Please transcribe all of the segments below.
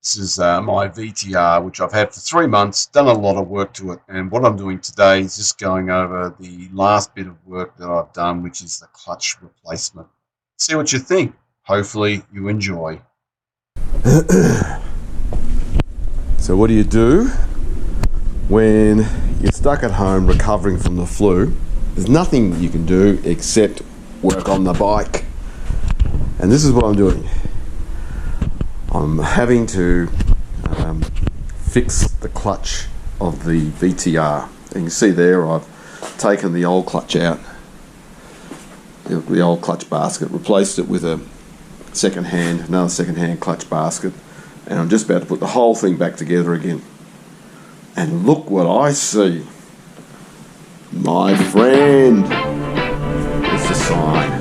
This is my VTR, which I've had for 3 months, done a lot of work to it, and what I'm doing today is just going over the last bit of work that I've done, which is the clutch replacement. See what you think. Hopefully you enjoy. So what do you do when you're stuck at home recovering from the flu? There's nothing you can do except work on the bike. And this is what I'm doing. I'm having to fix the clutch of the VTR. And you can see there I've taken the old clutch out, the old clutch basket, replaced it with another second-hand clutch basket, and I'm just about to put the whole thing back together again. And look what I see. My friend. It's a sign.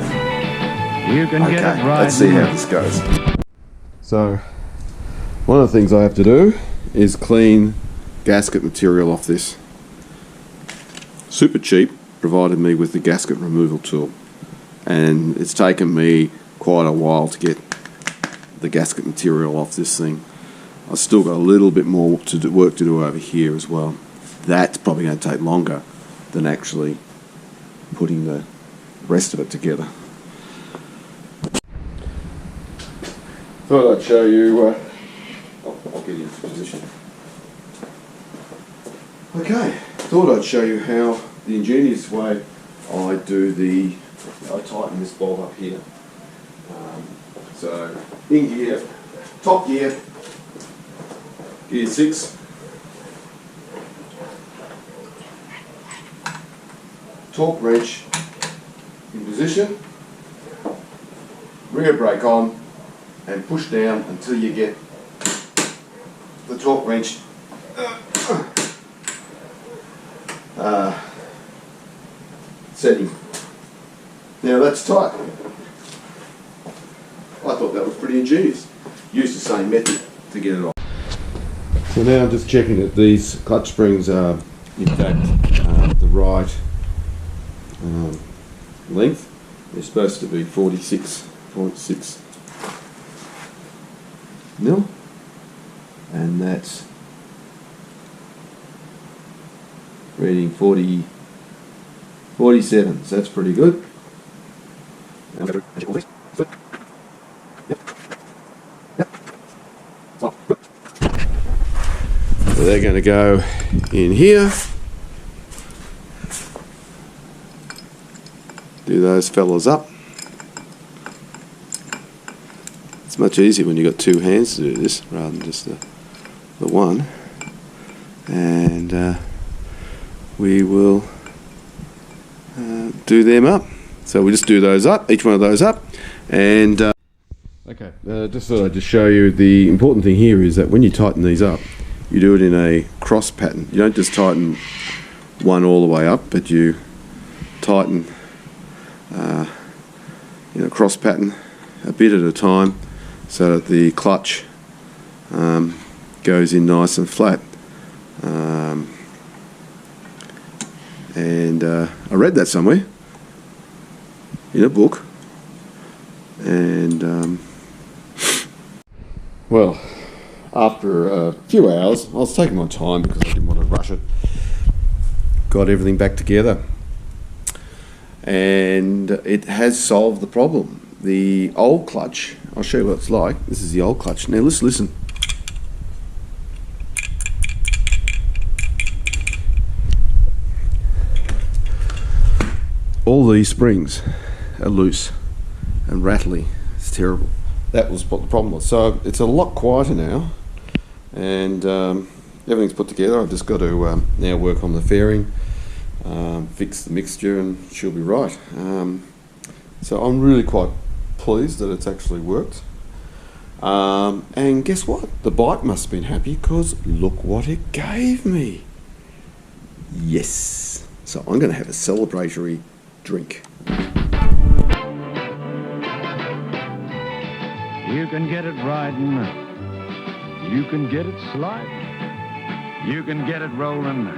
You can get it right. Let's see how this goes. So, one of the things I have to do is clean gasket material off this. Super Cheap provided me with the gasket removal tool, and it's taken me quite a while to get the gasket material off this thing. I've still got a little bit more work to do over here as well. That's probably going to take longer than actually putting the rest of it together. Thought I'd show you, I'll get into position. Okay, thought I'd show you how the ingenious way I tighten this bolt up here. So, in gear, top gear, gear 6, torque wrench in position, rear brake on, and push down until you get the torque wrench setting. Now that's tight. I thought that was pretty ingenious. Used the same method to get it off. So now I'm just checking that these clutch springs are in fact the right length. They're supposed to be 46.6 mil, and that's reading 47, so that's pretty good. So they're going to go in here. Do those fellas up. It's much easier when you've got two hands to do this rather than just the one. And we will do them up. So we just do those up, each one of those up, and okay. Just thought I'd just show you the important thing here is that when you tighten these up, you do it in a cross pattern. You don't just tighten one all the way up, but you tighten in a cross pattern, a bit at a time, so that the clutch goes in nice and flat. And I read that somewhere in a book, and well, after a few hours, I was taking my time because I didn't want to rush it. Got everything back together, and it has solved the problem. The old clutch, I'll show you what it's like. This is the old clutch. Now let's listen. All these springs are loose and rattly. It's terrible. That was what the problem was. So it's a lot quieter now, and everything's put together. I've just got to now work on the fairing, fix the mixture, and she'll be right. So I'm really quite pleased that it's actually worked. And guess what? The bike must have been happy because look what it gave me. Yes. So I'm going to have a celebratory drink. You can get it riding. You can get it sliding. You can get it rolling.